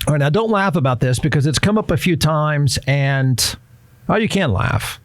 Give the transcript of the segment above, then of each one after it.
All right, now don't laugh about this because it's come up a few times and, well, you can laugh.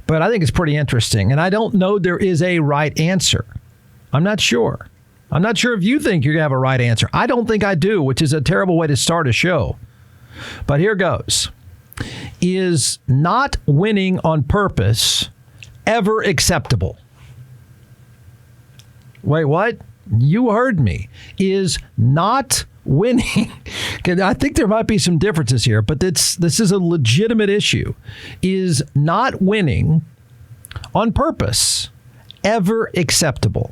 But I think it's pretty interesting. And I don't know there is a right answer. I'm not sure. I'm not sure if you think you're going to have a right answer. I don't think I do, which is a terrible way to start a show. But here goes. Is not winning on purpose ever acceptable? Wait, what? You heard me. Is not winning. I think there might be some differences here, but this is a legitimate issue. Is not winning on purpose ever acceptable?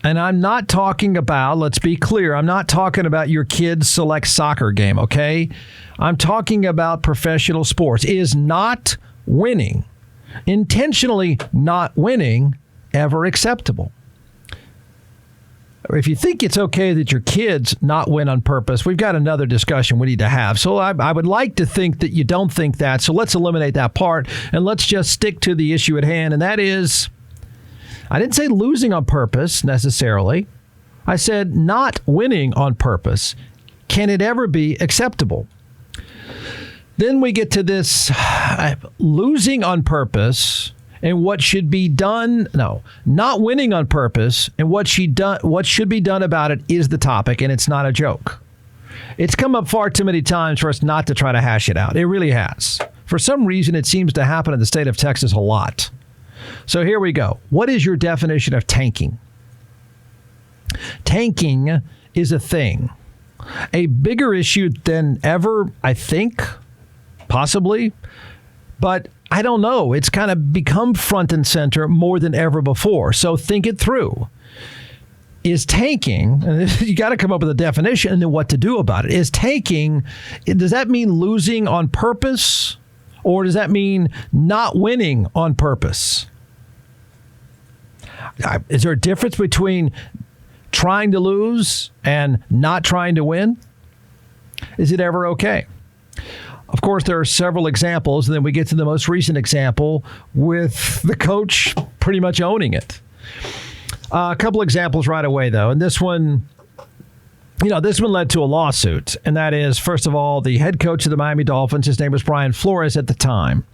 And I'm not talking about, let's be clear, I'm not talking about your kid's select soccer game, okay? I'm talking about professional sports. Is not winning, intentionally not winning, ever acceptable? If you think it's okay that your kids not win on purpose, we've got another discussion we need to have. So I would like to think that you don't think that. So let's eliminate that part and let's just stick to the issue at hand. And that is, I didn't say losing on purpose necessarily. I said not winning on purpose. Can it ever be acceptable? Then we get to this losing on purpose and what should be done. No, not winning on purpose and what should be done about it is the topic, and it's not a joke. It's come up far too many times for us not to try to hash it out. It really has. For some reason, it seems to happen in the state of Texas a lot. So here we go. What is your definition of tanking? Tanking is a thing. A bigger issue than ever, I think, possibly. But I don't know. It's kind of become front and center more than ever before. So think it through. Is tanking, and you got to come up with a definition and then what to do about it. Is tanking, does that mean losing on purpose? Or does that mean not winning on purpose? Is there a difference between trying to lose and not trying to win? Is it ever okay? Of course, there are several examples, and then we get to the most recent example with the coach pretty much owning it. A couple examples right away, though. And this one led to a lawsuit. And that is, first of all, the head coach of the Miami Dolphins, his name was Brian Flores at the time.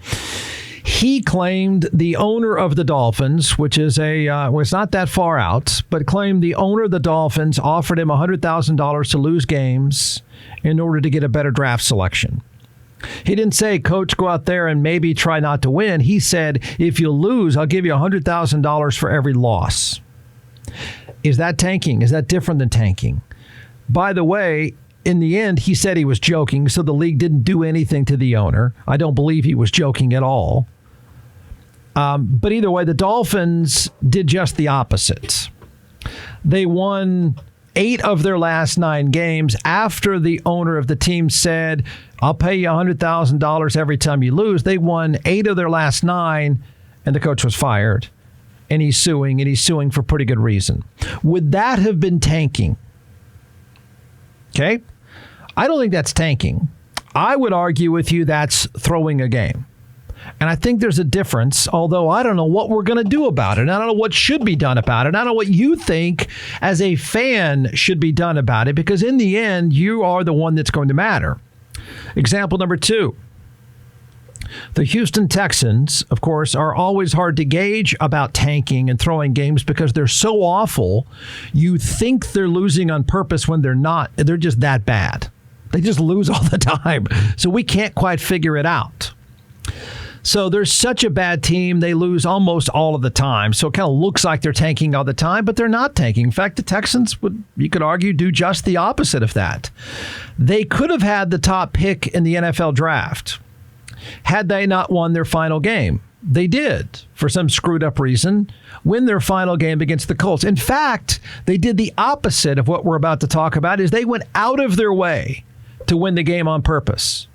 He claimed the owner of the Dolphins, which is was not that far out, but claimed the owner of the Dolphins offered him $100,000 to lose games in order to get a better draft selection. He didn't say, Coach, go out there and maybe try not to win. He said, if you lose, I'll give you $100,000 for every loss. Is that tanking? Is that different than tanking? By the way, in the end, he said he was joking, so the league didn't do anything to the owner. I don't believe he was joking at all. But either way, the Dolphins did just the opposite. They won 8 of their last 9 games after the owner of the team said, I'll pay you $100,000 every time you lose. They won 8 of their last 9, and the coach was fired. And he's suing for pretty good reason. Would that have been tanking? Okay? I don't think that's tanking. I would argue with you that's throwing a game. And I think there's a difference, although I don't know what we're going to do about it. I don't know what should be done about it. I don't know what you think as a fan should be done about it, because in the end, you are the one that's going to matter. Example number 2. The Houston Texans, of course, are always hard to gauge about tanking and throwing games because they're so awful. You think they're losing on purpose when they're not. They're just that bad. They just lose all the time. So we can't quite figure it out. So they're such a bad team, they lose almost all of the time. So it kind of looks like they're tanking all the time, but they're not tanking. In fact, the Texans would, you could argue, do just the opposite of that. They could have had the top pick in the NFL draft had they not won their final game. They did, for some screwed up reason, win their final game against the Colts. In fact, they did the opposite of what we're about to talk about, is they went out of their way to win the game on purpose.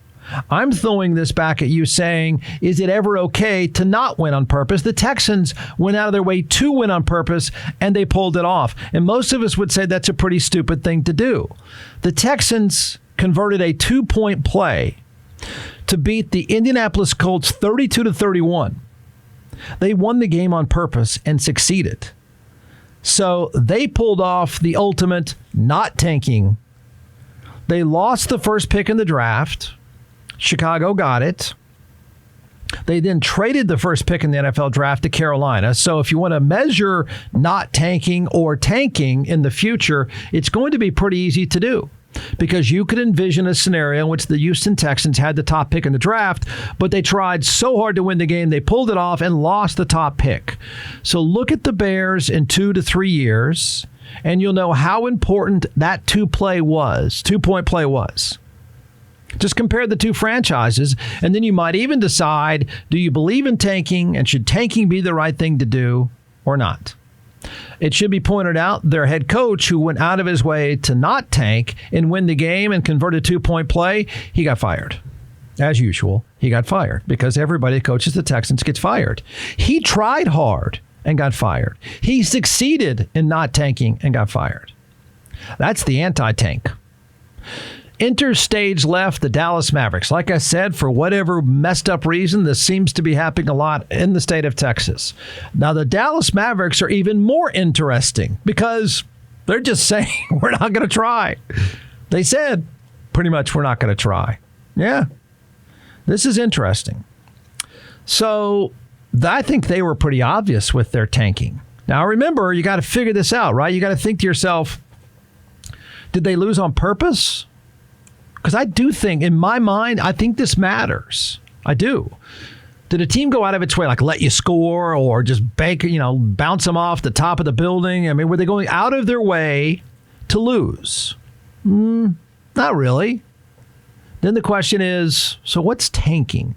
I'm throwing this back at you saying, is it ever okay to not win on purpose? The Texans went out of their way to win on purpose, and they pulled it off. And most of us would say that's a pretty stupid thing to do. The Texans converted a 2-point play to beat the Indianapolis Colts 32-31. They won the game on purpose and succeeded. So they pulled off the ultimate not tanking They lost the first pick in the draft. Chicago got it. They then traded the first pick in the NFL draft to Carolina. So if you want to measure not tanking or tanking in the future, it's going to be pretty easy to do, because you could envision a scenario in which the Houston Texans had the top pick in the draft, but they tried so hard to win the game, they pulled it off and lost the top pick. So look at the Bears in 2 to 3 years, and you'll know how important that two-point play was. Just compare the two franchises, and then you might even decide, do you believe in tanking, and should tanking be the right thing to do or not? It should be pointed out their head coach, who went out of his way to not tank and win the game and convert a two-point play, he got fired. As usual, he got fired because everybody that coaches the Texans gets fired. He tried hard and got fired. He succeeded in not tanking and got fired. That's the anti-tank. Enter stage left, the Dallas Mavericks. Like I said, for whatever messed up reason, this seems to be happening a lot in the state of Texas. Now, the Dallas Mavericks are even more interesting because they're just saying, we're not going to try. They said, pretty much, we're not going to try. Yeah, this is interesting. So I think they were pretty obvious with their tanking. Now, remember, you got to figure this out, right? You got to think to yourself, did they lose on purpose? Because I do think, in my mind, I think this matters. I do. Did a team go out of its way, like let you score or just bounce them off the top of the building? I mean, were they going out of their way to lose? Not really. Then the question is, so what's tanking?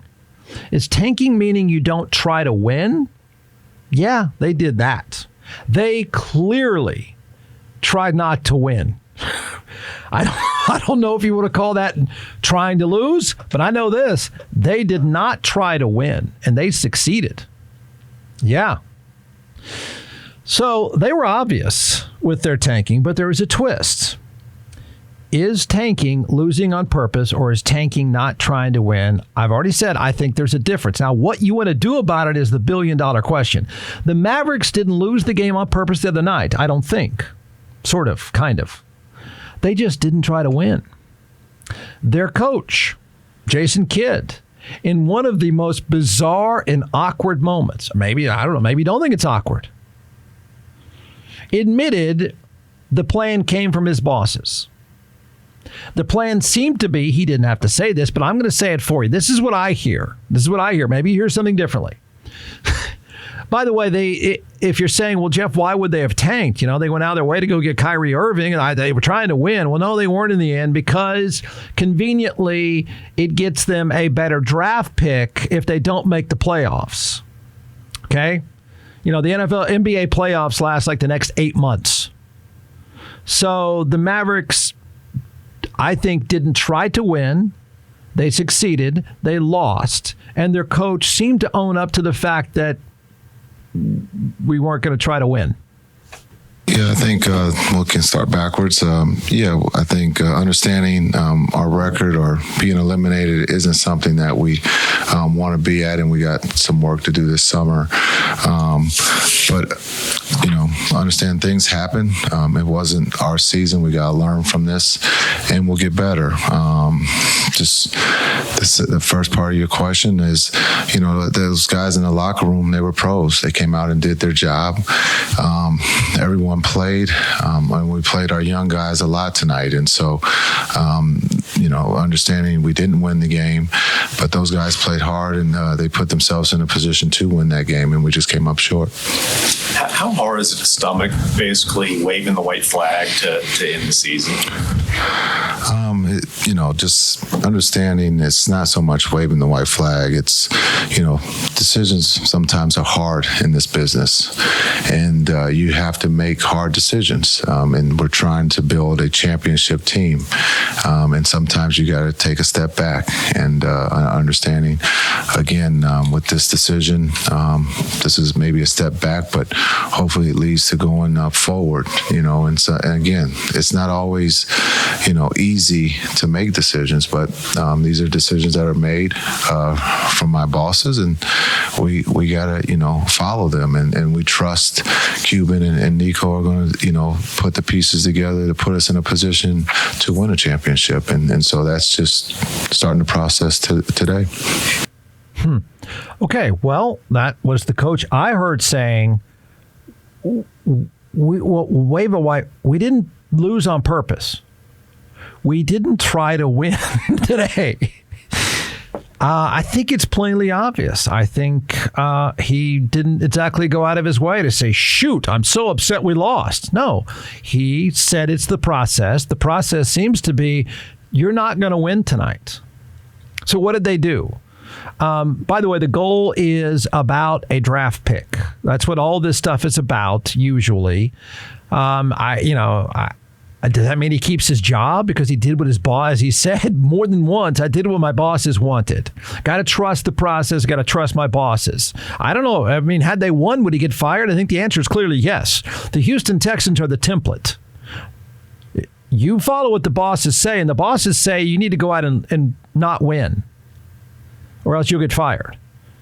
Is tanking meaning you don't try to win? Yeah, they did that. They clearly tried not to win. I don't know if you want to call that trying to lose, but I know this. They did not try to win, and they succeeded. Yeah. So they were obvious with their tanking, but there was a twist. Is tanking losing on purpose, or is tanking not trying to win? I've already said I think there's a difference. Now, what you want to do about it is the billion-dollar question. The Mavericks didn't lose the game on purpose the other night, I don't think. Sort of, kind of. They just didn't try to win. Their coach, Jason Kidd, in one of the most bizarre and awkward moments, maybe, I don't know, maybe you don't think it's awkward, admitted the plan came from his bosses. The plan seemed to be, he didn't have to say this, but I'm going to say it for you. This is what I hear. Maybe you hear something differently. By the way, if you're saying, well, Jeff, why would they have tanked? They went out of their way to go get Kyrie Irving, and they were trying to win. Well, no, they weren't in the end, because conveniently it gets them a better draft pick if they don't make the playoffs. Okay? The NBA playoffs last like the next 8 months. So the Mavericks, I think, didn't try to win. They succeeded. They lost. And their coach seemed to own up to the fact that we weren't going to try to win. Yeah, I think we can start backwards. I think understanding our record or being eliminated isn't something that we want to be at, and we got some work to do this summer. But understand things happen. It wasn't our season. We got to learn from this, and we'll get better. The first part of your question is, those guys in the locker room, they were pros. They came out and did their job. Everyone played, and we played our young guys a lot tonight. And so, understanding we didn't win the game, but those guys played hard, and they put themselves in a position to win that game, and we just came up short. How hard is it to stomach basically waving the white flag to end the season? Just understanding it's not so much waving the white flag. It's, decisions sometimes are hard in this business, and you have to make hard decisions. And we're trying to build a championship team. And sometimes you got to take a step back and of understanding. Again, with this decision, this is maybe a step back, but hopefully it leads to going forward, and so, and again, it's not always, easy to make decisions, but these are decisions that are made from my bosses, and we got to, follow them, and we trust Cuban and Nico are going to, put the pieces together to put us in a position to win a championship. And so that's just starting the process today. Okay, well, that was the coach I heard saying, wave a white, we didn't lose on purpose. We didn't try to win today. I think it's plainly obvious. I think he didn't exactly go out of his way to say, shoot, I'm so upset we lost. No, he said it's the process. The process seems to be you're not going to win tonight. So what did they do? By the way, the goal is about a draft pick. That's what all this stuff is about, usually. Does that mean he keeps his job because he did what his boss, as he said more than once, I did what my bosses wanted. Got to trust the process, got to trust my bosses. I don't know. I mean, had they won, would he get fired? I think the answer is clearly yes. The Houston Texans are the template. You follow what the bosses say, and the bosses say you need to go out and not win, or else you'll get fired.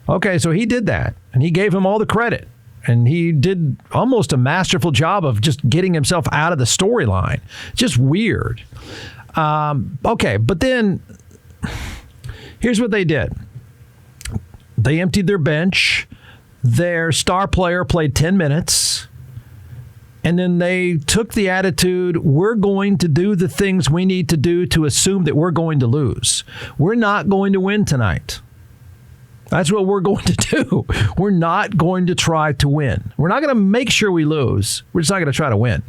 Okay, so he did that, and he gave him all the credit. And he did almost a masterful job of just getting himself out of the storyline. Just weird. Okay, but then here's what they did. They emptied their bench. Their star player played 10 minutes. And then they took the attitude, we're going to do the things we need to do to assume that we're going to lose. We're not going to win tonight. That's what we're going to do. We're not going to try to win. We're not going to make sure we lose. We're just not going to try to win.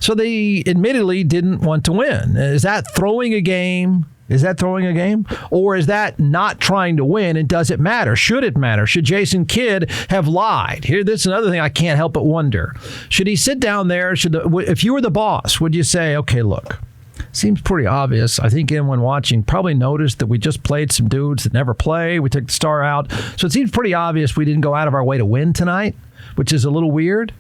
So they admittedly didn't want to win. Is that throwing a game? Is that throwing a game? Or is that not trying to win? And does it matter? Should it matter? Should Jason Kidd have lied? Here, this is another thing I can't help but wonder. Should he sit down there? If you were the boss, would you say, okay, look, seems pretty obvious. I think anyone watching probably noticed that we just played some dudes that never play. We took the star out. So it seems pretty obvious we didn't go out of our way to win tonight, which is a little weird.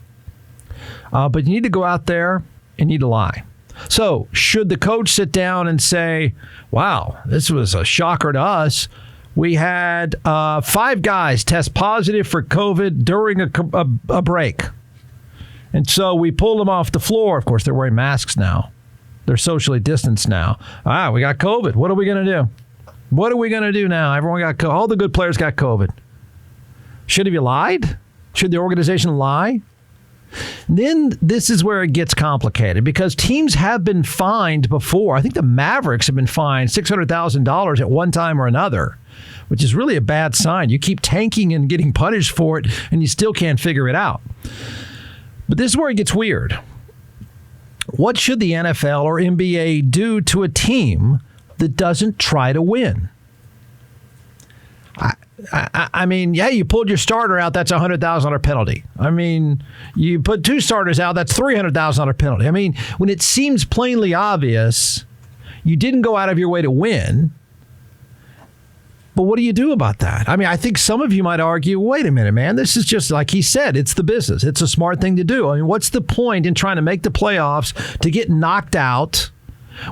But you need to go out there and you need to lie. So should the coach sit down and say, wow, this was a shocker to us. We had 5 guys test positive for COVID during a break. And so we pulled them off the floor. Of course, they're wearing masks now. They're socially distanced now. We got COVID. What are we going to do? What are we going to do now? Everyone got COVID. All the good players got COVID. Should have you lied? Should the organization lie? Then this is where it gets complicated because teams have been fined before. I think the Mavericks have been fined $600,000 at one time or another, which is really a bad sign. You keep tanking and getting punished for it, and you still can't figure it out. But this is where it gets weird. What should the NFL or NBA do to a team that doesn't try to win? I mean, yeah, you pulled your starter out, that's a $100,000 penalty. I mean, you put 2 starters out, that's $300,000 penalty. I mean, when it seems plainly obvious, you didn't go out of your way to win. But what do you do about that? I mean, I think some of you might argue, wait a minute, man, this is just like he said, it's the business. It's a smart thing to do. I mean, what's the point in trying to make the playoffs to get knocked out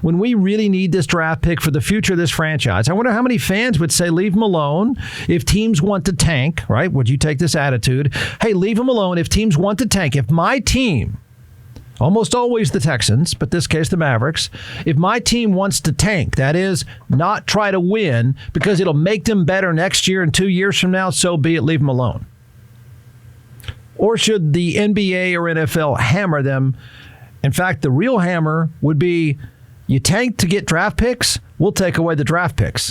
when we really need this draft pick for the future of this franchise? I wonder how many fans would say, leave him alone if teams want to tank, right? Would you take this attitude? Hey, leave him alone if teams want to tank. If my team, almost always the Texans, but this case the Mavericks, if my team wants to tank, that is, not try to win because it'll make them better next year and 2 years from now, so be it, leave them alone. Or should the NBA or NFL hammer them? In fact, the real hammer would be, you tank to get draft picks, we'll take away the draft picks.